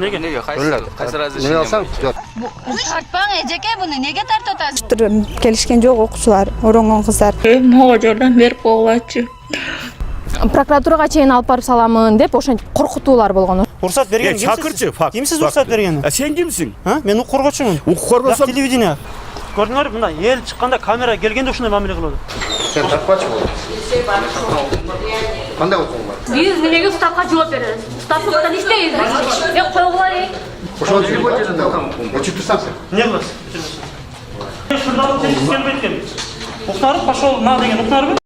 Неге? Кайсы разрешение? Неге алсаң? Жок. Тартпаң, эжеке буну неге тартып атасыз? Келишкен жок окуучулар, оронгон кыздар. Мага жардам берип койгулачы. Прокуратурага чейин алып барып саламын деп ошентип коркутуулар болгон. Уруксат берген кимсиз? Чакырчы, факт. Кимсиз уруксат берген? Сен кимсиң? Мен укук коргоочумун. Укук коргосоң телевидение. Көрдүңөр, мындай эл чыкканда камера келгенде ушундай мамиле кылып атат. Сен тартпачы бол. Кандай окуң бар? Биз неге уставка жооп беребиз? Уставдыктан иштейбиз. Койгулай. Ошол телефон жеринде очуп турсаң сен. Не кыласың? Шурдалып келбейт экен. Укнарып пошел на деген укнарбы?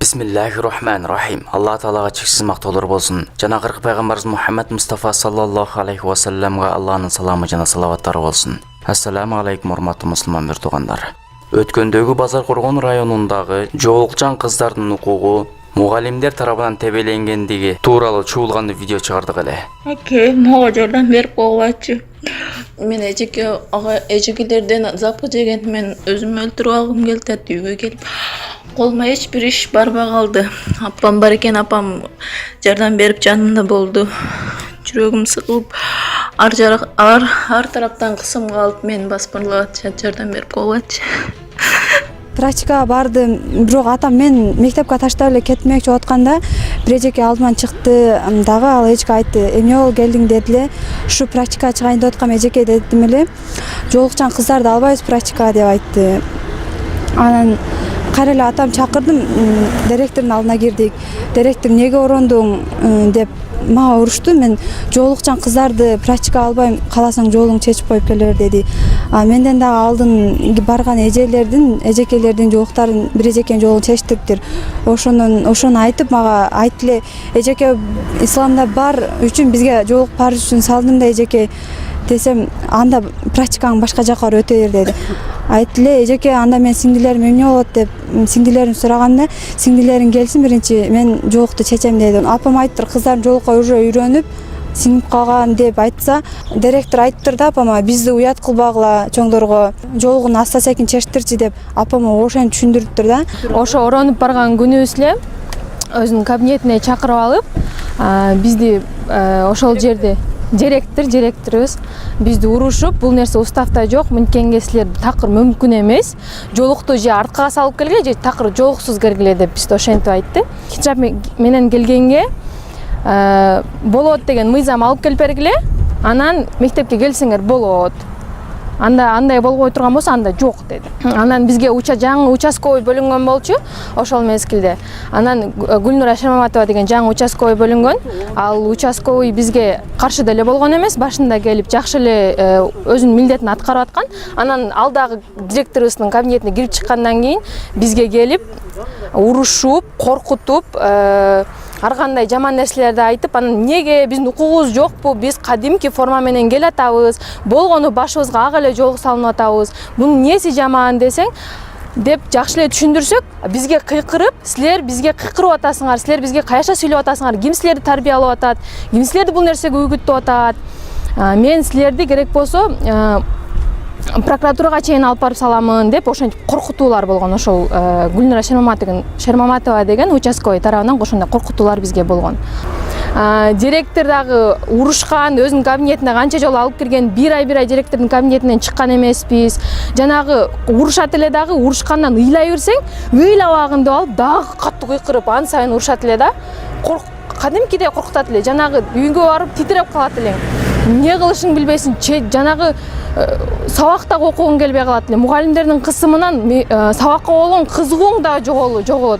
Бисмиллахир-рахманир-рахим. Алла Таалага чексиз мактоолор болсун. Жана кырк пайгамбарыбыз Мухаммад Мустафа саллаллаху алейхи ва салламга Алланын саламы жана салаваттары болсун. Ассаламу алейкум урматтуу мусулман биртугандар. Өткөндөгү Базар Коргон районундагы жоолукчан кыздардын укугу мугалимдер тарабынан тебеленгендиги тууралуу чуулган видео чыгардык эле. Мага жардам берип койгулачы. Мен эжекелерден запы жеген мен өзүмө өлтүрүп алгым келди, үйгө келип колума эч бир иш барбай калды. Апам бар экен, апам жардам берип жанымда болду. Жүрөгүм сыгылып, ар тараптан кысым калып, мен баспырлап жардам берип койгулачы. Практикага бардым, бирок атам мен мектепке таштап эле кетмекчи болуп атканда бир эжеке алдыман чыкты, дагы ал эжеке айтты: "Эмне болуп келдиң?" дедиле. "Ушу практикага чыгайын деп аткам эжеке" дедим эле. "Жоолукчан кыздарды албайбыз практикага" деп айтты. Анан кайра эле атам чакырдым, директордун алдына кирдик. Директор: "Неге орондуң?" деп мага урушту. Мен "Жоолукчан кыздарды практикага албайм, кааласаң жолуңду чечип коюп келе бер" деди. Менден дагы алдын барган эжекелердин жоолуктарын бир эжекенин жолун чечтириптир. Ошону айтып мага айттыле: "Эжеке, исламда бар үчүн бизге жоолук парыз үчүн салдым да эжеке" десем, "Анда практикаң башка жака барып өтө бер" деди. Айттыле: "Эжеке, анда мен сиңдилерим эмне болот" деп сиңдилерин сураганда, "Сиңдилериң келсин, биринчи мен жоолукту чечем" деди. Апам айттыр, кыздардын жоолукка уже үйрөнүп сиңип калган деп айтса, директор айттыр да апама: "Бизди уят кылбагыла чоңдорго, жоолугун аста-секин чечтирчи" деп апама ошентип түшүндүрүптүр да. Ошо оронуп барган күнүбүз эле өзүнүн кабинетине чакырып алып, бизди ошол жерде директорубуз бизди урушуп, "Бул нерсе уставда жок, мынтенге силер такыр мүмкүн эмес. Жоолукту же арткага салып келгиле, же такыр жоолуксуз киргиле" деп бизди ошентип айтты. Хиджаб менен келгенге болот деген мыйзам алып келип бергиле, анан мектепке келсеңер болот. Андай болбой турган болсо анда жок деди. Анан бизге жаңы участковый бөлүнгөн болчу ошол мезгилде. Анан Гүлнура Шермаматова деген жаңы участковый бөлүнгөн. Ал участковый бизге каршы деле болгон эмес, башында келип жакшы эле өзүнүн милдетин аткарып аткан. Анан алдагы директорубуздун кабинетине кирип чыккандан кийин бизге келип урушуп, коркутуп, ар кандай жаман нерселерди айтып, анан "Неге биздин укугубуз жокпу? Биз кадимки форма менен келатабыз. Болгону башыбызга ак эле жоолук салынып атабыз. Бунун неси жаман десең?" деп жакшы эле түшүндүрсөк, бизге кыйкырып, "Силер бизге кыйкырып атасыңар, силер бизге каяша сүйлөп атасыңар, ким силерди тарбиялап атат, ким силерди бул нерсеге үгүттөп атат? Мен силерди керек болсо прокуратурага чейин алып барып саламын" деп ошентип коркутуулар болгон. Ошол Гүлнура Шермаматова деген участковый тарабынан ошондой коркутуулар бизге болгон. Директор дагы урушкан, өзүнүн кабинетине канча жолу алып кирген, бир ай директордун кабинетинен чыккан эмеспиз. Жанагы урушат эле дагы, урушкандан ыйлай берсең, ыйлабагын деп алып дагы катуу кыйкырып, ан сайын урушат эле да. Кадимкидей коркутат эле. Жанагы үйгө барып титиреп калат элең. Не кылышын билбейсиң, жанагы сабакта окугуң келбей калат эле. Мугалимдердин кысымынан сабакка болгон кызыгууң да жоголот.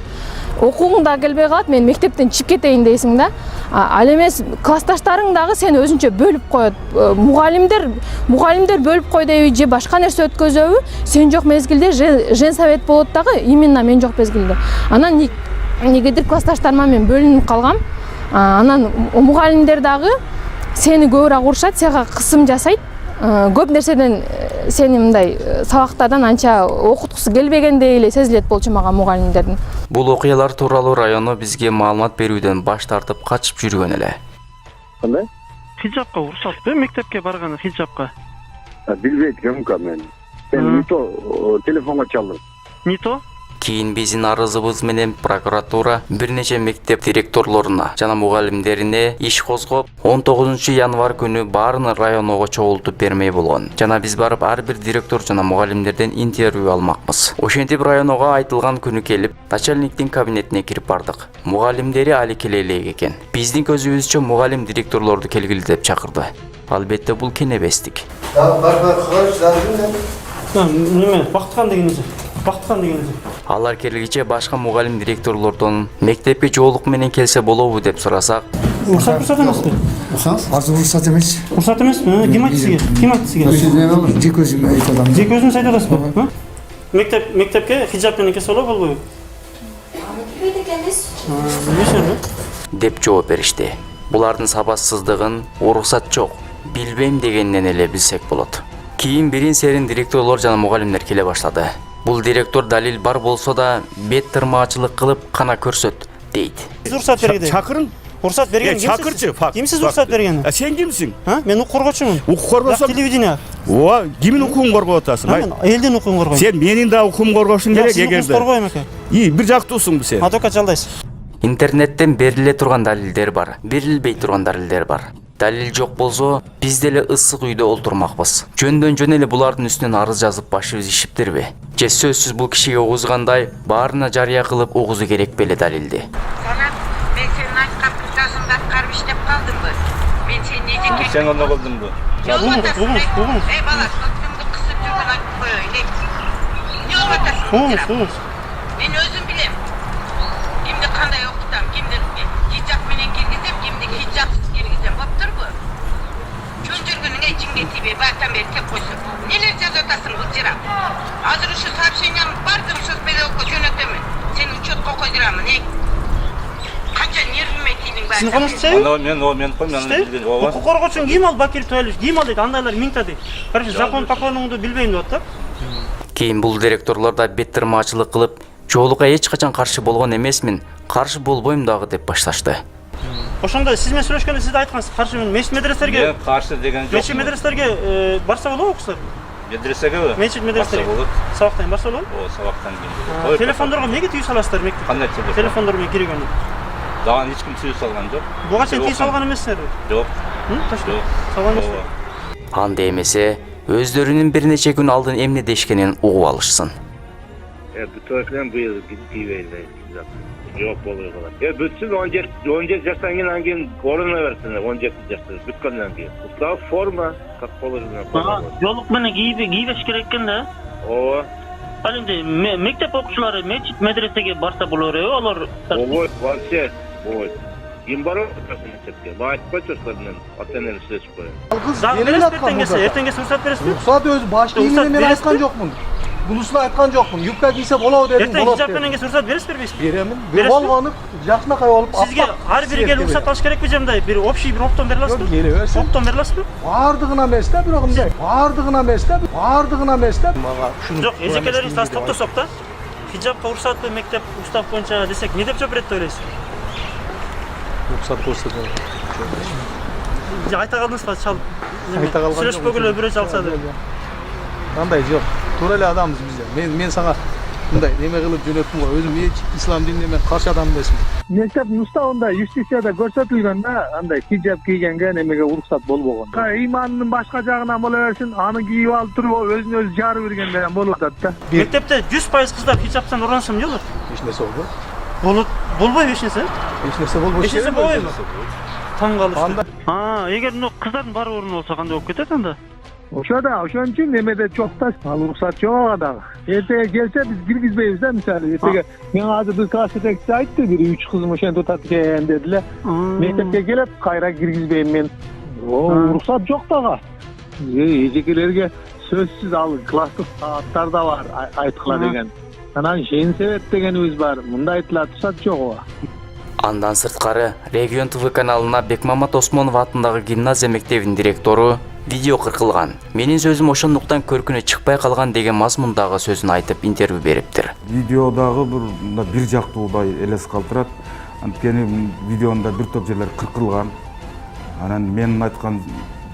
Окугуң да келбей калат, мен мектептен чыгып кетейин дейсиң да. Ал эмес классташтарың дагы сени өзүнчө бөлүп коет. Мугалимдер бөлүп койдойбу же башка нерсе өткөзөбү? Сен жок мезгилде женсовет болот дагы, именно мен жок мезгилде. Анан негедир классташтарыма мен бөлүнүп калгам. Анан мугалимдер дагы сени көбүрөөк урушат, сага кысым жасайт. Көп нерседен сени мындай сабактардан анча окуткусу келбегендей эле сезилет болчу мага мугалимдердин. Бул окуялар тууралуу району бизге маалымат берүүдөн баш тартып качып жүргөн эле. Кандай? Хиджабка урушатпы мектепке барганы хиджабка? Билбейт экенмин мен. Сен не то телефонго чалдың. Не то? Кийин биздин арызыбыз менен прокуратура бир нече мектеп директорлоруна жана мугалимдерине иш козгоп, 19 январь күнү баарын районго чогултуп бермей болгон. Жана биз барып ар бир директор жана мугалимдерден интервью алмакпыз. Ошентип районго айтылган күнү келип, начальниктин кабинетине кирип бардык. Мугалимдери али келе элек экен. Биздин көзүбүзчө мугалим директорлорду келгиле деп чакырды. Албетте бул кенебестик. Неме, Бактыхан дегенде. Бактыхан дегенде. Алар келгиче башка мугалим директорлордон мектепке жоолук менен келсе болобу деп сурасак, Уруксат эмеспи? Азыр уруксат эмес. Уруксат эмеспи? Ким айтты сизге? Ким айтты сизге? Жеке өзүм айтып атам. Жеке өзүңүз айтып атасызбы? Мектепке хиджаб менен келсе болобу, болбойбу? деп жооп беришти. Булардын сабатсыздыгын уруксат жок, билбейм дегеннен эле билсек болот. Кийин бирин серин директорлор жана мугалимдер келе баштады. Бул директор далил бар болсо да бет тырмаачылык кылып кана көрсөт дейт. Сиз уруксат бергенде. Чакырын. Уруксат берген кимсиз? Чакырчы, факт. Кимсиз уруксат берген? Сен кимсиң? Мен укук коргоочумун. Укук коргосоң? Телевидение. Ооба, кимдин укугун коргоп атасың? Мен элдин укугун коргойм. Сен менин да укугумду коргошуң керек эгерде. Сен коргойм экен. Бир жактуусуңбу сен? Адвокат жалдайсыз. Интернеттен бериле турган далилдер бар, берилбей турган далилдер бар. Далил жок болсо, биз деле ысык үйдө олтурмакпыз. Жөндөн жөн эле булардын үстүнөн арыз жазып башыбыз ишиптирби? Же сөзсүз бул кишиге угузгандай баарына жарыя кылып угузу керек беле далилди? Салат, мен сенин айткан путасыңды аткарып иштеп калдымбы? Мен сени эжеке... Сен онда кылдыңбы? Бугуңуз. Эй, бала, сотуңду кысып жүргөн айтып коеюн, эй. Не болуп атасың? Бугуңуз. Мен өзүм билем. Кимди кандай окутам, кимди хиджаб менен киргизем, кимди хиджабсыз киргизем, боптурбу? Чөн жүргөнүңө жинге тийбей, баатан бери кеп койсун. Нелер жазып атасың, былжырап? Азыр ушу сообщениям бардым, соцпедагогко жөнөтөмүн. Сени учетко койдурамын, эй. Канча нервиме тийдиң баатан. Сиз конустсайбы? Мен билген ооба. Укук коргоочуң кийим ал Бакиров Туалевич, кийим ал дейт, андайлар миңта дейт. Короче, закон поклонуңду билбейм деп атат. Кийин бул директорлор да бет тырмаачылык кылып, жоолукка эч качан каршы болгон эмесмин, каршы болбойм дагы деп башташты. Ошондо сиз менен сүйлөшкөндө сиз айткансыз, каршы мечит медреселерге. Мен каршы деген жок. Мечит медреселерге барса болобу окуса? Медресегеби? Мечит медреселерге. Сабактан барса болобу? Ооба, сабактан кийин. Телефондорго эмнеге түйүү саласыздар мектепте? Кандай телефон? Телефондор менен киргөн. Дагы эч ким түйүү салган жок. Буга чейин түйүү салган эмессиңерби? Жок. Точно. Салган эмессиңер. Анда эмесе, өздөрүнүн бир нече күн алдын эмне дешкенин угуп алышсын. Бүтөкүнөн быйыл тийбейли. Жок болбой калат. Бүтсүн 17 жаштан кийин анан кийин оруна берсин, 17 жашта бүткөндөн кийин. Устав форма, как положено. Жолук менен кийбеш керек экен да. Ооба. Ал энди мектеп окуучулары мечит медресеге барса болор эле, олар. Ой, вообще, ой. Ким барып мектепке? Мага айтып койчусуздар, мен ата-энени сүйлөшүп коеюн. Дагы бересиз эртеңге уруксат бересизби? Уруксат өзү баш кийимине мен айткан жокмун. Бунусуна айткан жокмун. Юбка кийсе болобу дедим, Эртең болот. хиджаб менен келсе уруксат бересиз бербейсизби? Беремин. Болгону жакшынакай болуп. Сизге ар бир келип уруксат алыш керекпи же мындай бир общий бир оптон бере аласызбы? Келе берсин. Оптон бере аласызбы? Бардыгына эмес да, бирок мындай. Бардыгына эмес да, бардыгына эмес да. Мага ушуну. Жок, эжекелерибиз аз токтосок да. Хиджабка уруксатпы мектеп устав боюнча десек, эмне деп жооп берет деп ойлойсуз? Уруксат болсо да. Айта калдыңызбы чалып? Айта калган. Сүйлөшпөгүлө бирөө чалса деп. Кандай жок. Туура эле адамбыз биз. Мен сага мындай неме кылып жөнөттүм го. Өзүм эч ислам динине мен каршы адам эмесмин. Мектептин уставында юстицияда көрсөтүлгөн да, андай хиджаб кийгенге немеге уруксат болбогон. Ыймандын башка жагынан боло берсин, аны кийип алып туруп өзүн өзү жарып бергенде болуп атат да. Мектепте 100% кыздар хиджабтан оронса эмне болот? Эч нерсе болбойт. Болбойбу эч нерсе? Эч нерсе болбойт. Эч нерсе болбойбу? Таң калыш. Эгер кыздардын баары орун болсо кандай болуп кетет анда? Ошо да, ошон үчүн немеде чок да. Ал уруксат жок ага дагы. Эртеге келсе биз киргизбейбиз да, мисалы. Эртеге мен азыр бир класс жетекчиси айтты, бир 3 кызым ошентип атат экен дедиле. Мектепке келет, кайра киргизбейм мен. Уруксат жок дагы. Эжекелерге сөзсүз ал класстык сааттар да бар, айткыла деген. Анан шен себет дегенибиз бар. Мындай айтылат, уруксат жок ага. Андан сырткары Регион ТВ каналына Бекмамат Осмонов атындагы гимназия мектебинин директору видео кыркылган. Менин сөзүм ошондуктан көркүнө чыкпай калган деген мазмундагы сөзүн айтып интервью бериптир. Видеодагы бир жактуудай элес калтырат. Анткени видеонда бир топ жерлер кыркылган. Анан менин айткан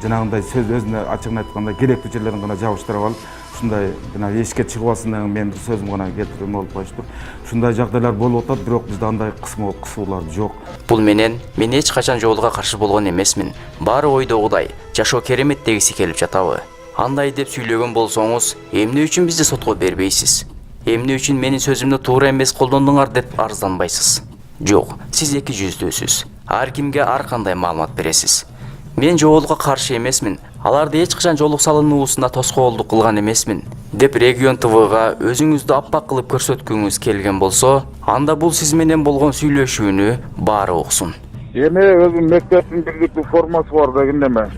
жанагындай сөз өзүнө ачыгын айтканда керектүү жерлерин гана жабыштырып алып, ушундай жана эшикке чыгыбасын деген менин бир сөзүм гана келтирүүм болуп коюштур. Ушундай жагдайлар болуп атат, бирок бизде андай кысуулар жок. Бул менен мен эч качан жолуга каршы болгон эмесмин. Баары ойдогудай жашоо керемет дегиси келип жатабы? Андай деп сүйлөгөн болсоңуз, эмне үчүн бизди сотко бербейсиз? Эмне үчүн менин сөзүмдү туура эмес колдондуңар деп арызданбайсыз? Жок, сиз эки жүздүүсүз. Ар кимге ар кандай маалымат бересиз. Мен жоолукка каршы эмесмин. Аларды эч качан жоолук салынуусунда тоскоолдук кылган эмесмин деп Регион ТВга өзүңүздү аппак кылып көрсөткүңүз келген болсо, анда бул сиз менен болгон сүйлөшүүнү баары уксун. Эми өзүм мектептин бирдиктүү формасы бар деген неме.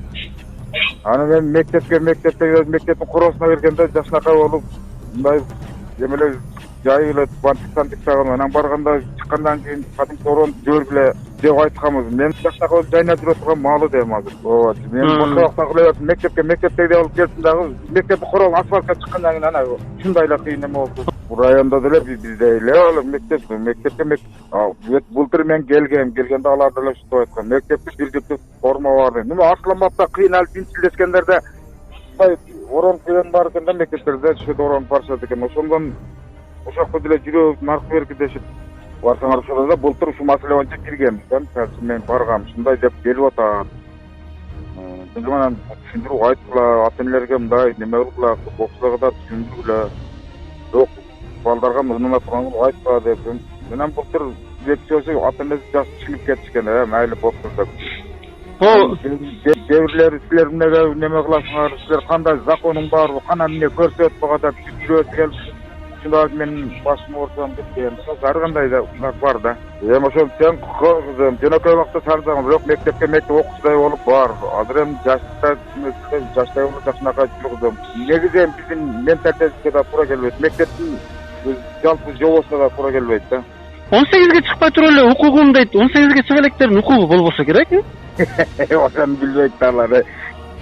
Аны мен мектептин короосуна бергенде жашынакай болуп, мындай эмеле жай эле бантиктан тагам. Анан барганда чыккандан кийин кадимки орон жөргүлө деп айтканбыз. Мен жашынакай жайнап жүрө турган маалы дейм азыр. Ооба. Мен башка жакта кылып мектепте алып келдим дагы. Мектептин короолу асфальтка чыккандан кийин ана ушундай эле кыйын эме болду. Бул райондо деле бизде эле мектепте былтыр мен келгенде алар деле ушинтип айткан. Мектепте бирдиктүү форма бар. Неме Асланбапта кыйналып инчилдескендерде орон кыйын бар экен да, мектептерде ушул орон барышат экен. Ошондон ошокко деле жүрөбүз, наркы беркидешип барсаңар ошол да былтыр ушул маселе боюнча киргенбиз да. Мен баргам, ушундай деп келип атат. Анан түшүндүрүп айткыла, ата-энелерге мындай неме кылгыла, окуучуларга да түшүндүргүлө. Жок, балдарга мындай турган айтпа деп. Менен былтыр лекциясы ата-энеси жаш түшүнүп кетишкен, майли болсун деп. Devriler sizler neme kılasınlar, sizler kандай законуң бар, кана эмне көрсөт буга деп жүрөт кел. Шундай мен башым ортам деп келем. Ар кандай да бар да. Эми ошол сен кызым, жөнөкөй убакта сарсаң, бирок мектеп окуучудай болуп бар. Азыр эми жаштай болуп жашынакай жүргүзөм. Негизи биздин менталитетке да туура келбейт. Мектептин жалпы жобосуна да туура келбейт да. 18ге чыкпай туруп эле укугум дейт. 18ге чыга электердин укугу болбосо керек. Ошону билбейт алар.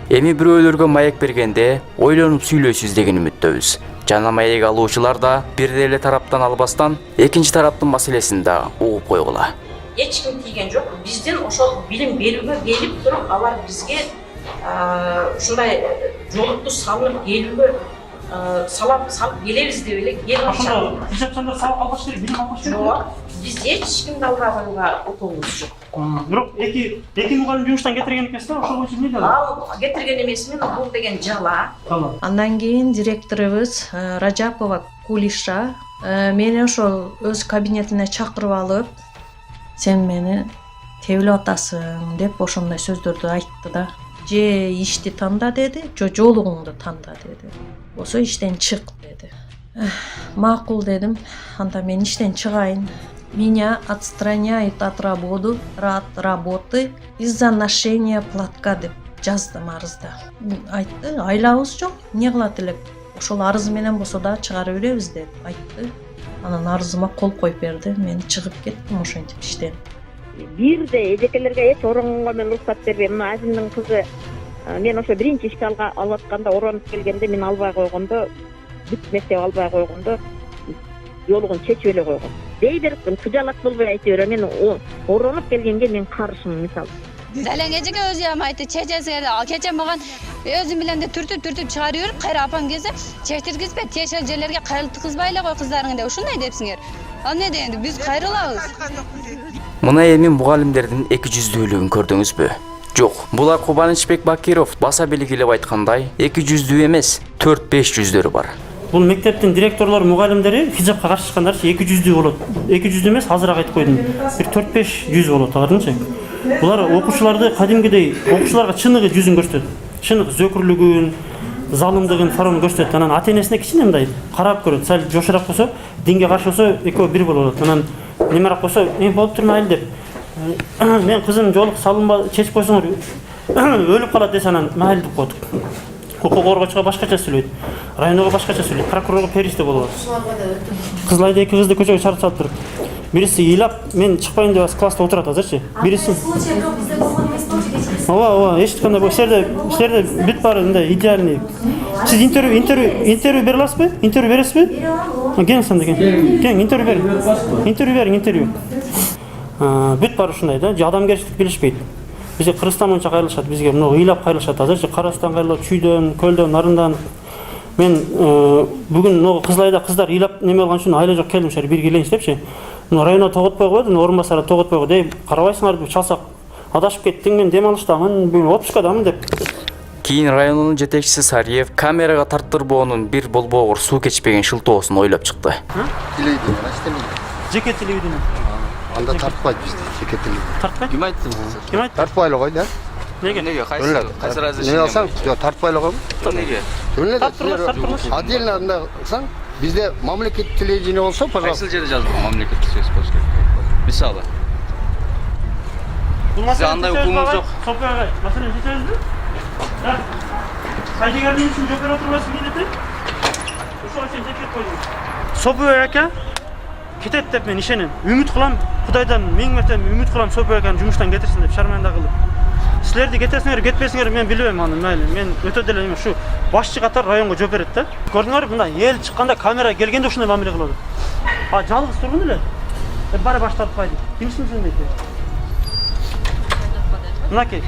Эми бирөөлөргө маек бергенде ойлонуп сүйлөйсүз деген үмүттөбүз. Жана маек алуучулар да бир эле тараптан албастан экинчи тараптын маселесин да угуп койгула. Эч ким тийген жок. Биздин ошол билим берүүгө келип туруп, алар бизге ушундай жолукту салып келүүгө салып келебиз деп эле келип атышат. Бизчандар сабак албаш керек, билим албаш керек. Жок, биз эч кимди алга коюуга укугубуз жок. Бирок эки мугалим жумуштан кетирген экенсиз да, ошол боюнча эмне деле? Ал кетирген эмесмин, бул деген жала. Андан кийин директорубуз Ражапова Кулиша мени ошол өз кабинетине чакырып алып, сен мени тебилип атасың деп ошондой сөздөрдү айтты да. Же ишти танда деди, же жолугуңду танда деди. Болсо иштен чык деди. Макул дедим. Анда мен иштен чыгайын. Меня отстраняют от работы из-за ношения платка деп жаздым арызда. Айтты, айлабыз жок, эмне кылат элек? Ошол арыз менен болсо да чыгарып беребиз деп айтты. Анан арызыма кол коюп берди. Мен чыгып кеттим ошентип иштен. Бирде эжекелерге эч оронгонго мен уруксат бербейм. Мына азимдин кызы мен ошо биринчи ишти алып атканда оронуп келгенде мен албай койгондо, бүт мектеп албай койгондо жолугун чечип эле койгон. Дей берип кыжалат болбой айта берем. Мен оронуп келгенге мен каршымын мисалы. Далең эжеке өзү ham айтты, чечесине кече маған өзүм менен де түртүп чыгарып жүрүп, кайра апам келсе, чечтиргизбе, тиешел жерлерге кайрылткызбай эле кой кыздарыңды деп ушундай депсиңер. Ал эмне дегенде биз кайрылабыз. Мына эми мугалимдердин эки жүздүүлүгүн көрдүңүзбү? Жок, булар Кубанычбек Бакиров баса белгилеп айткандай, эки жүздүү эмес, 4-5 жүздөрү бар. Бул мектептин директорлору, мугалимдери хижапка каршы чыккандарчы 200 болот. 200 эмес, азыраак айтып койдум. Бир 4-5 100 болот, алардынчы. Булар окуучуларды кадимгидей окуучуларга чыныгы жүзүн көрсөтөт. Чыныгы зөкүрлүгүн, залымдыгын фараон көрсөтөт. Анан ата-энесине кичине мындай карап көрөт. Сал жошураак болсо, динге каршы болсо, экөө бир болот. Анан немерак болсо, болуп тур майыл деп. Мен кызым жолук салынба чечип койсоңор өлүп калат десе, анан майыл деп коет. Укук коргоочуга башкача сүйлөйт. Районго башкача сүйлөйт. Прокурорго периште болот. Кызылайда эки кызды көчөгө чыгарып салып туруп. Бириси ыйлап, мен чыкпайын деп класста отурат азырчы. Бириси ооба, эчиткандай бул силерде бүт баары мындай идеальный. Сиз интервью бере аласызбы? Интервью бересизби? Келиңиз анда, кел, интервью бериң. Бүт баары ушундай да, адамгерчилик билишпейт. Бизге Кыргызстан боюнча кайрылышат, бизге мына ыйлап кайрылышат азырчы. Карастан кайрылат, Чүйдөн, Көлдөн, Нарындан. Мен бүгін Кызылайда қыздар ыйлап неме алған үшін айла жоқ келдім шар бир келейінші депші. Района тоғытпай қойды, орын басары тоғытпай қойды. Қарабайсыңар деп чалсақ адашып кеттің, мен демалыштамын, бүгін отпускадамын деп. Кийин районунун жетекчиси Сариев камерага тарттырбоонун бир болбогур суу кечпеген шылтоосун ойлоп чыкты. Жеке телевидение. Анда тартпайт бизде жеке телевидение. Тартпайт? Ким айтты? Ким айтты? Тартпай эле кой да. Неге? Кайсы разрешение? Неге алсаң? Жок, тартпай эле койбу. Неге? Тартпырлаш. Отдельно анда кылсаң, бизде мамлекеттик телевидение болсо, пожалуйста. Кайсы жерде жазылган мамлекеттик сөз болуш керек? Мисалы. Бул андай укумуз жок. Сопага, маселени чечебизби? Сайдыгердин үчүн жок отурбасын келет. Ошого сен жекет койдуң. Сопага ака кетет деп мен ишенем. Үмүт кылам, Кудайдан миң мерте үмүт кылам Сопага аканы жумуштан кетирсин деп шарманда кылып. Силерди кетесиңер, кетпесиңер мен билбейм аны, майли. Мен өтө деле эме ушу башчы катар районго жооп берет да. Көрдүңөрбү, мындай эл чыкканда камера келгенде ушундай мамиле кылат. Жалгыз тургун эле. Бара башталып кайды. Кимсиң сен дейт. Мынакей,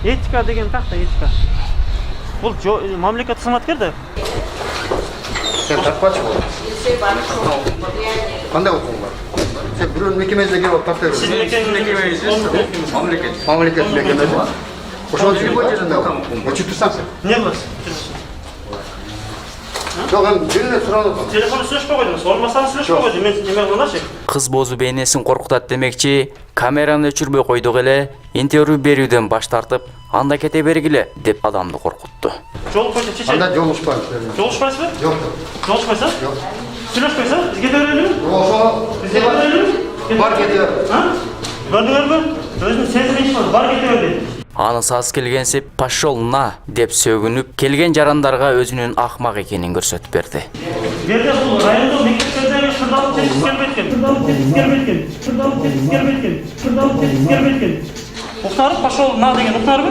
этика деген так да, этика. Бул мамлекет кызматкер да. Сен тартпачы бол. Кандай укугуң бар? Сен бирөөнүн мекемесине келип тартып Сиз мекемеңиз мамлекет мекемеси. Ошол жерде очуп турсаң сен. Не кыласың? Жок, эми жөнүнө сурап атам. Телефонду сүйлөшпөй койдуңуз, орунбасаңыз сүйлөшпөй койду. Мен неме кылгандачы? Кыз бозу бейнесин коркутат демекчи, камераны өчүрбөй койдук эле, интервью берүүдөн баш тартып, анда кете бергиле деп адамды коркутту. Жолукпайсың, чечет. Анда жолушпайбыз. Жолушпайсызбы? Жок. Жолушпайсың? Жок. Сүйлөшпөйсүң? Биз кете берелиби? Ошо Биз кете берелиби? бар кете бер. Көрдүңөрбү? Өзүнүн сезимин бар кете бер дейт. Анысыз келгенсип «пошел на» деп сөгүнүп, келген жарандарга өзүнүн акмак экенин көрсөтүп берди. Берде бул райондо мектептердеги шырдалып тетип келбеткен. Уктарып пошел на деген уктарбы?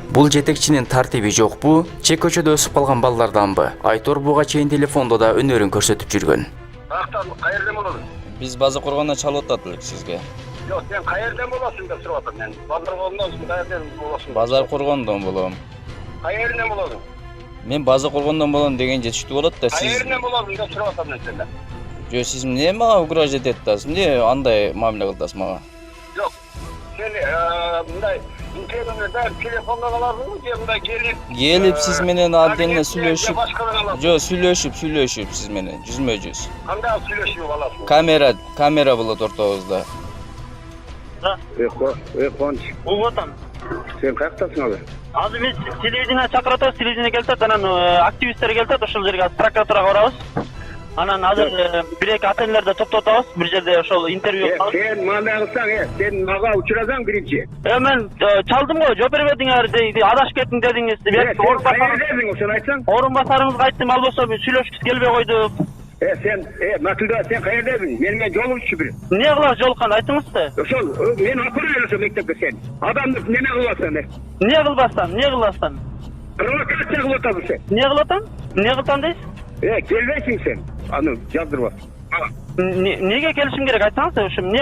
Бул жетекчинин тартиби жокпу, чек көчөдө өсүп калган балдарданбы? Айтор буга чейин телефондо да өнөрүн көрсөтүп жүргөн. Кайерден болосуң? Биз база кургандан чалып атат элек сизге. Жок, сен кайерден болосуң деп сурап атам мен. Базар кургандан кайерден болосуң? Базар кургандан болом. Кайерден болосуң? Мен база кургандан болом деген жетиштүү болот да сиз. Кайерден болосуң деп сурап атам мен сенден. Жо, сиз эмне мага угрожа этип атасыз? Эмне андай мамиле кыласыз мага? Жок. Сен мындай интернетте да телефондон аласыңбы же мындай Келип сиз менен отдельно сүйлөшүп. Жо, сүйлөшүп сиз менен жүзмө-жүз. Кандай сүйлөшүп аласың? Камера болот ортобузда. Қуаныш. Улготам. Сен каяктасың азыр? Азыр биз телевидение чакырат, телевидение келтет, анан активисттер келтет, ошол жерге прокуратурага барабыз. Анан азыр бир-эки ата-энелерди топтотабыз, бир жерде ошол интервью кылып. Сен мындай кылсаң, сен мага учуразаң биринчи. Мен чалдым го, жооп бербедиңер, адашып кеттиң дедиңиз. Ошону айтсаң? Орун басарыңызга айттым, албосо сүйлөшкүбүз келбей койдук. Сен, Матилда, сен каердебиң? Менен жолугучу бир. Эмне кылабыз жолукканда айтыңызчы? Ошол, мен апарайын ошо мектепке сен. Адамды неме кыласың? Эмне кылбастан? Провокация кылып атасың сен. Эмне кылып атам? Эмне кылтам дейсиз? Келбейсиң сен. Аны жаздырып at. Неге келишим керек айтсаңыз, ошо эмне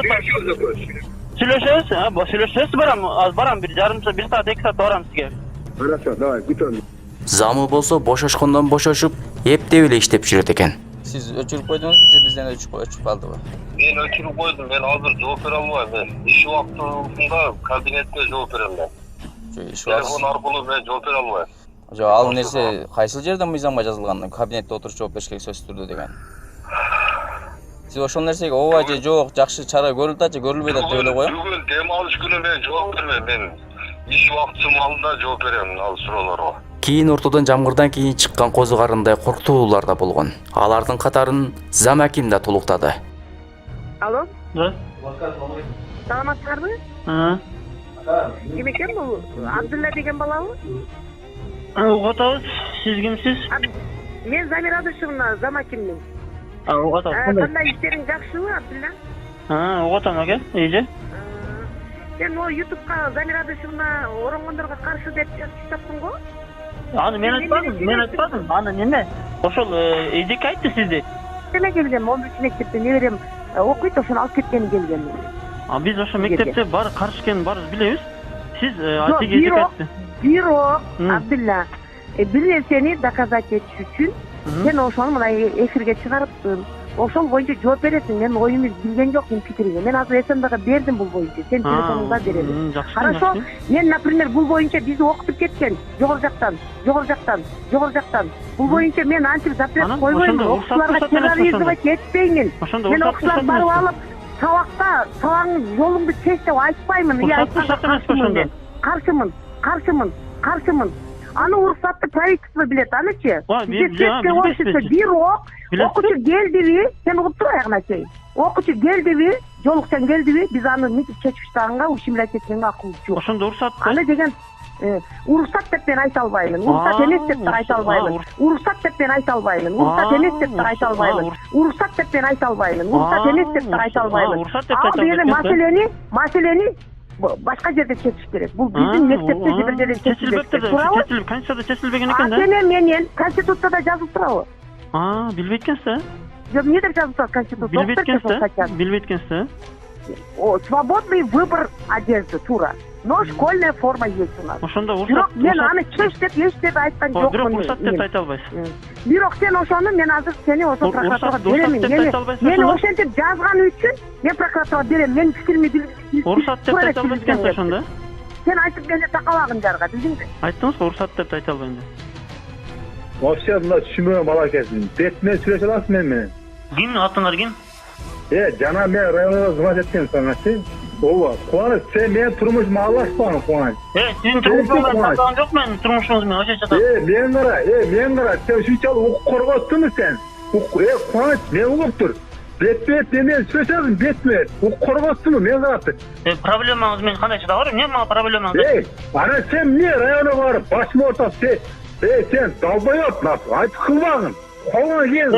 сүйлөшөбүз? Сүйлөшөбүз, барам бир жарым саат, 1 саат, 2 саат барам сизге. Хорошо, давай, күтөм. Замы болсо бошошкондон бошошуп, эптеп эле иштеп жүрөт экен. Сиз өчүрүп койдуңузбу же бизден өчүп калдыбы? Мен өчүрүп койдум, мен азыр жооп бере албайм. Мен иш убактында кабинетте жооп берем да. Телефон аркылуу мен жооп бере албайм. Жо, ал нерсе кайсыл жерде мыйзамга жазылган? Кабинетте отуруп жооп бериш керек сөзсүз түрдө деген. Сиз ошол нерсеге ооба же жок, жакшы чара көрүлүп атат же көрүлбөйт деп эле коем. Бүгүн дем алыш күнү мен жооп бермейм. Мен иш убактысы маалында жооп берем ал суроолорго. Кийин ортодон жамгырдан кийин чыккан козу карындай корктуулар да болгон. Алардын катарын Зам аким да толуктады. Алло? Да. Саламатсыңарбы? Ким экен бул? Абдулла деген балабы? Угатабыз. Сиз кимсиз? Мен Замира Адышевна, Зам акиммин. Угатабыз. Кандай иштериң жакшыбы, Абдулла? Угатам аке. Эже. Сен о YouTube'га Замира Адышевна оронгондорго каршы деп жазып го? Аны мен айтпадым. Аны неме? Ошол эжеке айтты сизде. Эме келгем, 11 мектепте неберем окуйт, ошону алып кеткени келгем. Биз ошо мектепте бар каршы экенин баарыбыз билебиз. Сиз атеге эжеке айтты. Бирок, Абдулла, Bir nerseni doказать etiş üчүн sen ошону мына эфирге чыгарыптын. Ошол боюнча жооп бересиң. Мен оюмду билген жокмун пикириңи. Мен азыр СМБга бердим бул боюнча. Сен телефонуңда беребиз. Хорошо. Мен, например, бул боюнча бизди окутуп кеткен. Жогору жактан. Бул боюнча мен антип запрет койбойм. Окуучуларга терроризировать этпеймин. Мен окуучуларды барып алып сабактын жолуңду чеч деп айтпаймын. Каршымын. Аны уруксатты правительство билет, анычы. Светское общество бирок, окуучу келдиби, сен угуп тур аягына чейин. Окуучу келдиби, жолукчан келдиби, биз аны митип чечип таштаганга ушимилать эткенге акыл жок. Ошондо уруксат. Аны деген уруксат деп мен айта албаймын. Уруксат эмес деп да айта албаймын. Уруксат деп мен айта албаймын. Уруксат эмес деп да айта албаймын. Уруксат деп мен айта албаймын. Уруксат эмес деп да айта албаймын. Ал деген маселени башка жерде чечиш керек. Бул биздин мектепте же бир жерде чечилбек. Чечилип, Конституцияда чечилбеген экен да. Сен менен Конституцияда жазылып турабы? Билбей экенсиз. Жок, эмне деп жазылып турат Конституцияда? Билбей экенсиз. Свободный выбор одежды, тура. Но школьная форма есть у нас. Ошондо уруксат. Бирок мен аны чеч деп эчтеп айткан жокмун. Бирок уруксат деп айта албайсыз. Бирок сен ошону мен азыр сени ошо прокуратурага беремин. Мен ошентип жазган үчүн мен прокуратурага берем. Мен пикиримди билдирим. Уруксат деп айта албайсыз экенсиз ошондо. Сен айтып менде такалагын жарга, билдиңби? Айттыңыз го уруксат деп айта албайм деп. Вообще мына түшүнбөйм балакесин. Бетмен сүйлөшө аласыз менен? Ким атыңар ким? Жана мен районго звонок эткен сага. Ооба, Кубаныч, сен менин турмушумду албашпаңы, Кубаныч. Сиздин турмушуңузду алган жок мен, турмушуңуз менен ошо жатам. Мен кара, сен ушунчалык укук корготтунбу сен? Кубаныч, мен угуп тур. Бетме менен сүйлөшөсүң, бетме. Укук корготтунбу мен карап. Проблемаңыз менен кандай чыда бар? Эмне мага проблемаңыз? Ана сен эмне районго барып, башыма отап, сен долбоёб, айтып кылбагын. Колуңа кел.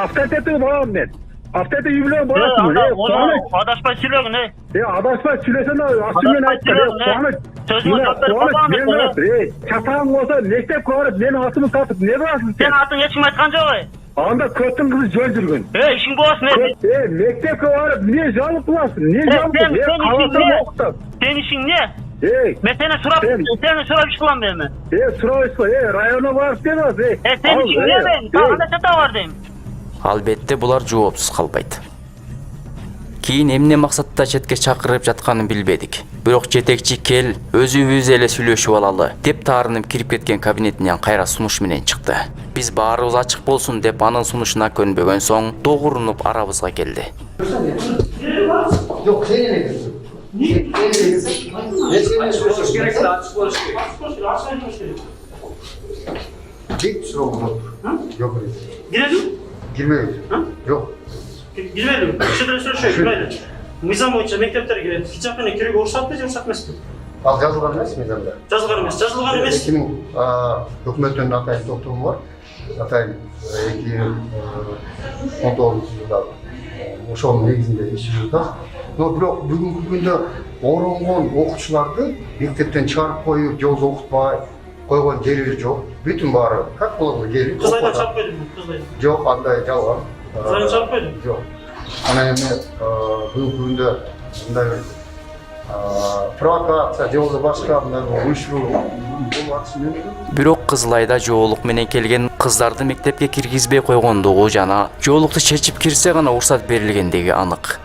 Авторитетиң барам мен. Автода юбилей барасың. Адашпай сүйлөгүн, адашпай сүйлөсөң, ачымен айтты. Сөзүңүз токтотуп чатаң болсо, мектепке барып, менин атымды тартып, не барасың сен? Сен атың эч ким айткан жок. Анда көттүн кызы жол жүргөн. Ишиң болосун. Мектепке барып, эмне жалып кыласың? Эмне жалып? Сен ишиң эмне? Мен сени сурап иш кылам дейм. Сурап иш кыл. Районго барып дейм. Сен ишиң эмне? Кандай чата бар дейм. Албетте булар жоопсуз калбайт. Кийин эмне максатта четке чакырып жатканын билбедик. Бирок жетекчи кел, өзүбүз эле сүйлөшүп алалы деп таарынып кирип кеткен кабинетинен кайра сунуш менен чыкты. Биз баарыбыз ачык болсун деп анын сунушуна көнбөгөн соң догурунуп арабызга келди. Жок, сен эле. Girmeyin. Yok. Girmeyelim. Şurada söyleyeyim. Böyle. Mizan boyunca mekteplerge hicap менен кирүүгө уруксат же уруксат эмеспи? Ал жазылган эмес мизанда. Жазылган эмес. 2000 өкмөттүн атайын токтому бар. Атайын 2019-жылда ошонун негизинде иш жүрүп. Но бирок бүгүнкү күндө оронгон окуучуларды мектептен чыгарып коюп, жолдо окутпай койгон жерибиз жок. Бүтүн баары как болот келип. Кызайдан чыгып койдум, кызайдан. Жок, андай жалган. Кызайдан чыгып койдум. Жок. Ана эми бүгүнкү күндө мындай провокация же болбосо башка мындай уюшуруу болуп атышы мүмкүн. Бирок Кызылайда жоолук менен келген кыздарды мектепке киргизбей койгондугу жана жоолукту чечип кирсе гана уруксат берилгендиги анык.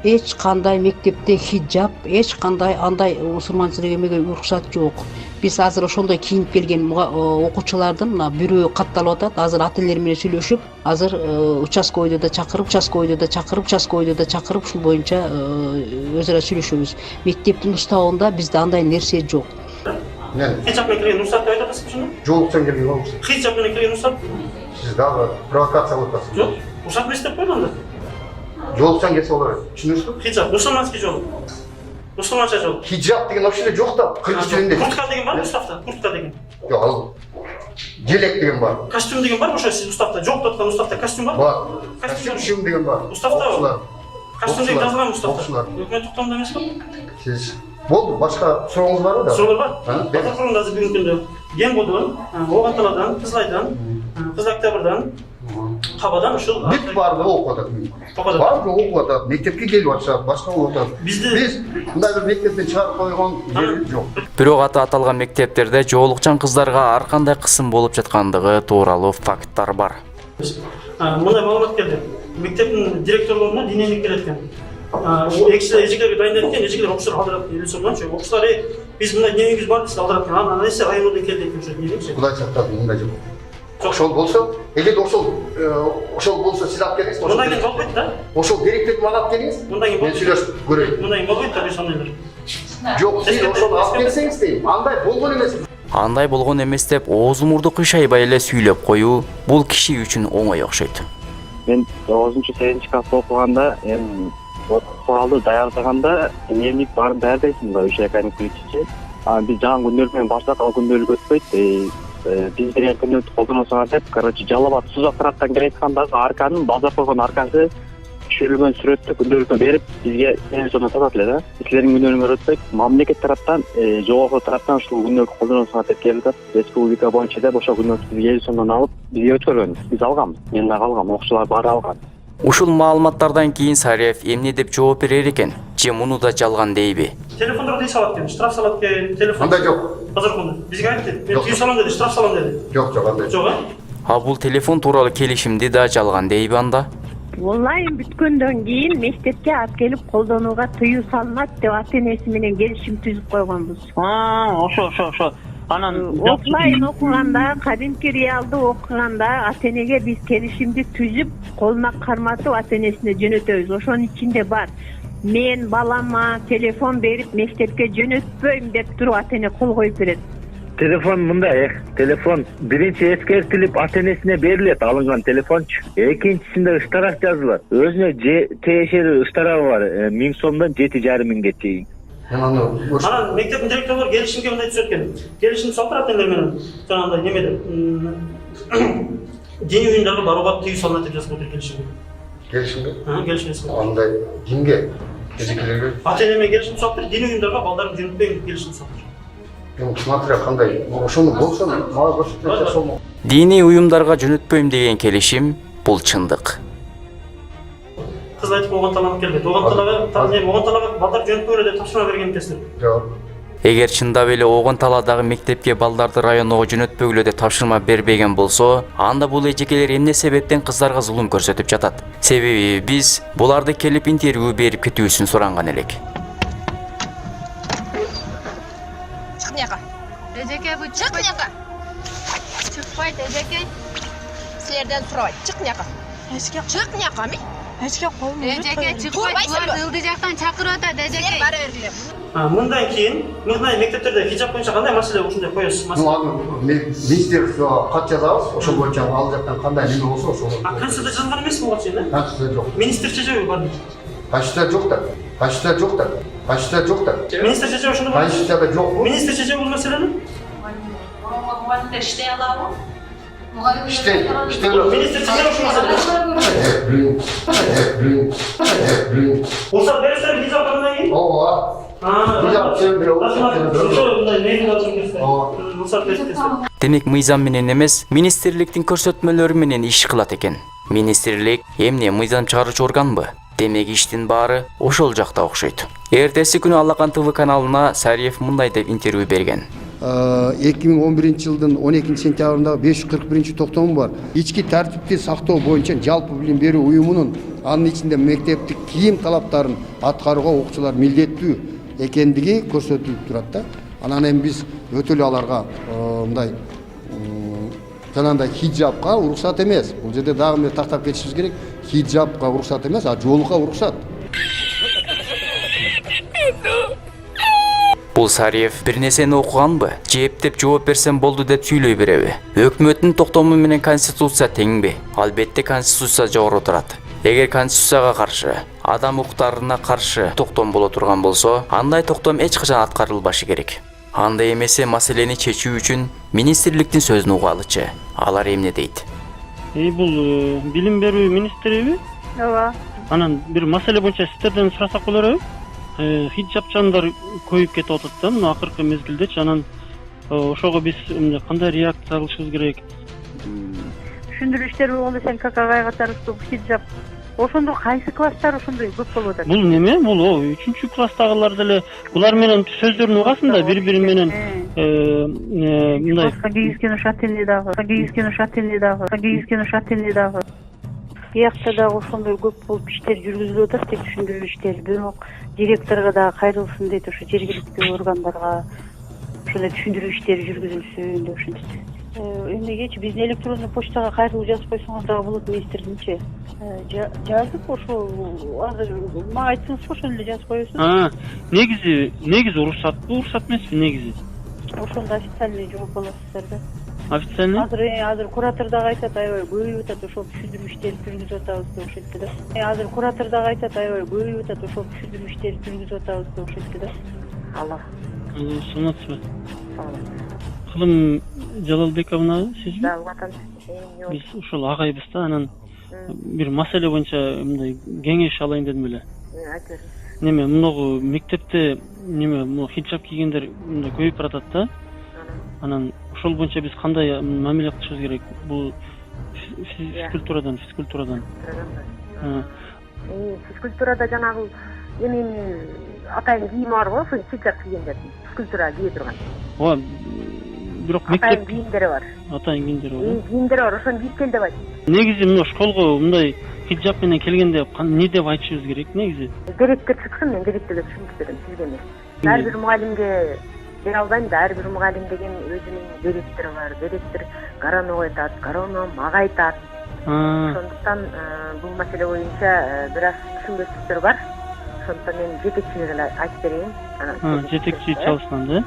Эч кандай мектепте хиджаб, эч кандай андай мусулманчылык эмеге уруксат жок. Биз азыр ошондой кийинип келген окуучулардын мына бирөө катталып атат. Азыр ата-энелер менен сүйлөшүп, азыр участкойду да чакырып, ушул боюнча өз ара сүйлөшөбүз. Мектептин уставында бизде андай нерсе жок. Хиджап менен кирген уруксат деп айтасызбы ошондо? Жоолуктан келген уруксат. Хиджап менен кирген уруксат? Сиз дагы провокация кылып атасыз. Жок, уруксат эмес деп койдум анда. Жоолуктан келсе болот. Түшүнөсүзбү? Хиджап, мусулманский жоолук. Мусулманча жоолук. Хиджаб деген вообще жок да, кыргыз тилинде. Куртка деген бар уставта, куртка деген. Жок, ал желек деген бар. Костюм деген бар ошо сиз уставта, жок деп аткан уставта костюм бар? Бар. Костюм деген бар. Уставта. Костюм деген жазылган уставта. Өкмөт токтомунда эмеспи? Сиз болду, башка сурооңуз барбы да? Суроо бар. Батакурунда азыр бүгүнкү күндө ген болду, Оганталадан, Кызылайдан, Кызыл Октябрдан, Кабадан ушул бүт барлығы оқып атат. Барлығы оқып атат. Мектепке келіп атышат, башқа оқып атат. Біз мындай бір мектептен шығарып қойған жер жоқ. Бирок аталган мектептерде жоолукчан кыздарга ар кандай кысым болуп жаткандыгы тууралуу факттар бар. Мындай маалымат келди. Мектептин директорлоруна денелик келет экен. Экшилер эжекелерге дайындап экен, эжекелер окуучулар алдырат эле сомдончу. Окуучулар биз мындай денеңиз бар деп алдырат экен. Анан эсе райондон келди экен ошо денекчи. Кудай сактасын, мындай жок. Ошол болсо, эгер ошол болсо сиз алып келиңиз. Мындай кийин болбойт да. Ошол директорду мага алып келиңиз. Мындай кийин мен сүйлөшүп көрөйүн. Мындай кийин болбойт да биз андайлар. Жок, сиз ошону алып келсеңиз дейм. Андай болгон эмес. Андай болгон эмес деп ооз мурду кыйшайбай эле сүйлөп коюу бул киши үчүн оңой окшойт. Мен 9-8 класста окуганда, куралды даярдаганда дневник барын даярдайсың да, ошо каникулчу. Биз жаңы күндөрү менен баштап ал күндөрү өтпөйт. Биз берген күндөмдү колдоносуңар деп, Жалал Абад Сузак тараттан келаткандагы арканын базар койгон аркасы түшүрүлгөн сүрөттү күндөрүгө берип, бизге телевизордон сатат эле да. Силердин күндөрүңөр өтпөйт. Мамлекет тараптан, жогорку тараптан ушул күндөрдү колдоносуңар деп келип атат. Республика боюнча деп ошол күндөрдү бизге телевизордон алып, бизге өткөргөн. Биз алганбыз. Мен дагы алгам, окуучулар баары алган. Ушул маалыматтардан кийин Сариев эмне деп жооп берер экен? Же муну да жалган дейби? Телефондорго тыйып салат экен, штраф салат экен, телефон. Андай жок. Базарконда. Бизге айтты. Мен тыйып салам деди, штраф салам деди. Жок, андай. Жок, А бул телефон тууралуу келишимди да жалган дейби анда? Онлайн бүткөндөн кийин мектепке алып келип колдонууга тыюу салынат деп ата-энеси менен келишим түзүп койгонбуз. Ошо. Анан офлайн окуганда, кадимки реалдуу окуганда ата-энеге биз келишимди түзүп, колуна карматып ата-энесине жөнөтөбүз. Ошонун ичинде бар. Мен балама телефон берип мектепке жөнөтпөйм деп туруп ата-эне кол коюп берет. Телефон мындай, телефон биринчи эскертилип ата-энесине берилет алынган телефончу. Экинчисинде ыштарак жазылат. Өзүнө тиешелүү ыштарагы бар. 1000 сомдон 7,5 миңге чейин. Анан мектептин директорлору келишимге мындай түзөт экен. Келишим салып ата-энелер менен жанагындай немеде диний уюмдарга барууга тыюу салынат деп жазып отур келишимге. Келишимге? Келишимге. Андай кимге? Эжекелерге? Ата-эне менен келишим салып, диний уюмдарга балдарын жөнөтпөйм келишим салып. Смотря кандай, ошону болсо мага көрсөтсө жашолмо. Диний уюмдарга жөнөтпөйм деген келишим бул чындык. Кыз айтып огон талап келди. Огон талап балдар жөнөтпөйлө деп тапшырма берген экенсиз. Жок. Эгер чындап эле Огон таладагы мектепке балдарды райондого жөнөтпөгүлө деп тапшырма бербеген болсо, анда бул эжекелер эмне себептен кыздарга зулум көрсөтүп жатат? Себеби биз буларды келип интервью берип кетүүсүн суранган элек. Эжеке, бу чык мыяка. Чыкпайт эжеке. Силерден сурайт. Чык мыяка. Эжеке, чык мыяка ми? Эжеке колун. Эжеке, чыкпайт. Булар ылды жактан чакырып атат эжеке. Бара бергиле. Мындан кийин, мындай мектептерде хижап боюнча кандай маселе ушундай коесуз? Министрликке кат жазабыз, ошол боюнча ал жактан кандай неме болсо ошол. Конституцияда жазылган эмеспи буга чейин? Конституцияда жок. Министр чечеби бар? Конституцияда жок да. Конституцияда жок да. Конституцияда жок да. Министр чечеби ошондо бар? Конституцияда жок. Министр чечеби бул маселени? Muhalefet иштей алабы? İşte Ministr чечеби ушул маселени? Уруксат бересиздерби хижап кылгандан кийин? Ооба. Демек мыйзам менен эмес, министрликтин көрсөтмөлөрү менен иш кылат экен. Министрлик эмне мыйзам чыгаруучу органбы? Демек иштин баары ошол жакта окшойт. Эртеси күнү Алакан ТВ каналына Сариев мындай деп интервью берген. 2011 жылдын 12 сентябрындагы 541 токтому бар. Ички тартипти сактоо боюнча жалпы билим берүү уюмунун анын ичинде мектептик кийим талаптарын аткарууга окуучулар милдеттүү экендиги көрсөтүлүп турат да. Анан эми биз өтө эле аларга мындай жанагындай хиджабка уруксат эмес. Бул жерде дагы эмне тактап кетишибиз керек. Хиджабка уруксат эмес, а жоолукка уруксат. Бул Сариев бир нерсени окуганбы? Же эптеп жооп берсем болду деп сүйлөй береби? Өкмөттүн токтому менен конституция теңби? Албетте конституция жогору турат. Эгер конституцияга каршы, адам укуктарына каршы токтом боло турган болсо, андай токтом эч качан аткарылбашы керек. Андай эмесе маселени чечүү үчүн министрликтин сөзүн угалычы. Алар эмне дейт? Бул билим берүү министриби? Ооба. Анан бир маселе боюнча сиздерден сурасак болорбу? Хиджапчандар көйүп кетип атат да, мына акыркы мезгилдечи. Анан ошого биз кандай реакция кылышыбыз керек? түшүндүрүштөр болду СНКК катарыктуу хиджап. Ошондо кайсы класстар ошондой көп болуп атат? Бул неме? Бул 3-класстагылар деле булар менен сөздөрүн угасың да, бири-бири менен мындай кийизген шатени дагы. Биякта дагы ошондой көп болуп иштер жүргүзүлүп атат деп түшүндүрүү иштер. Бирок директорго дагы кайрылсын дейт, ошо жергиликтүү органдарга ошондой түшүндүрүү иштери жүргүзүлсүн деп ошентип. Эмнегечи биздин электрондуу почтага кайрылуу жазып койсоңуз дагы болот министрдинчи. Жазып ошо азыр мага айтсаңыз ошону эле жазып коесуз. Негизи уруксат, бул уруксат эмеспи негизи? Ошондо официальный жооп аласыздар да. Официальный? Азыр куратор дагы айтат, аябай көбөйүп атат, ошол түшүндүрүү иштерин жүргүзүп атабыз деп ошентти да. Азыр куратор дагы айтат, аябай көбөйүп атат, ошол түшүндүрүү иштерин жүргүзүп атабыз деп ошентти да. Алло. Саламатсызбы? Кылым Жалалбековна сизби? Да, улатам. Биз ушул агайбыз да, анан бир маселе боюнча мындай кеңеш алайын дедим эле. Айтыңыз. Неме, муногу мектепте неме, хиджаб кийгендер мындай көбөйүп баратат да. Анан ошол боюнча биз кандай мамиле кылышыбыз керек? Бул физкультурадан. Физкультурада жанагы эменин атайын кийими бар го, ошо хиджаб кийгендердин физкультурага кие турган. Ооба, бирок мектеп кийимдери бар. Атайын кийимдери бар. Кийимдери бар, ошону кийип кел деп айт. Негизи мына школго мындай хиджаб менен келгенде эмне деп айтышыбыз керек негизи? Директор чыксын, мен директорго түшүндүрүп берем, сизге эмес. Ар бир мугалимге бере албайм да, ар бир мугалим деген өзүнүн директору бар. Директор Коронова айтат, Коронова мага айтат. Ошондуктан бул маселе боюнча бир аз түшүнбөстүктөр бар. Ошондуктан мен жетекчиге эле айтып берейин. Жетекчи чалышкан да?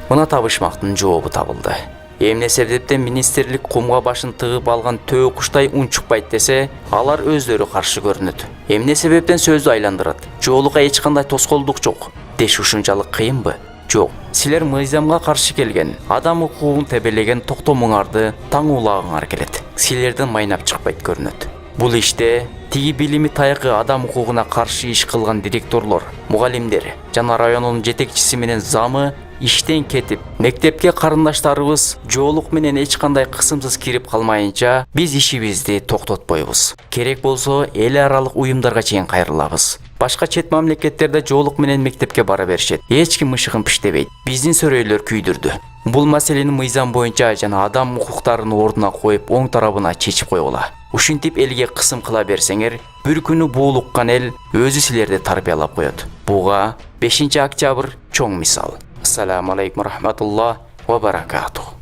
Мына табышмактын жообу табылды. Эмне себептен министрлик кумга башын тыгып алган төө куштай унчукпайт десе, алар өздөрү каршы көрүнөт. Эмне себептен сөздү айландырат? Жоолукка эч кандай тоскоолдук жок. Деш ушунчалык кыйынбы? Жок. Силер мыйзамга каршы келген, адам укугун тебелеген токтомуңарды таңуулагыңар келет. Силерден майнап чыкпайт көрүнөт. Бул иште тиги билими тайкы адам укугуна каршы иш кылган директорлор, мугалимдер жана районунун жетекчиси менен замы иштен кетип, мектепке карындаштарыбыз жоолук менен эч кандай кысымсыз кирип калмайынча биз ишибизди токтотпойбуз. Керек болсо эл аралык уюмдарга чейин кайрылабыз. Башка чет мамлекеттерде жоолук менен мектепке бара беришет. Эч ким мышыгын пиштебейт. Биздин сөрөйлөр күйдүрдү. Бул маселени мыйзам боюнча жана адам укуктарынын ордуна коюп, оң тарабына чечип койгула. Ушинтип элге кысым кыла берсеңер, бир күнү бул уккан эл өзү силерди тарбиялап коет. Буга 5 октябрь чоң мисал. Ассаламу алейкум рахматуллах ва баракатух.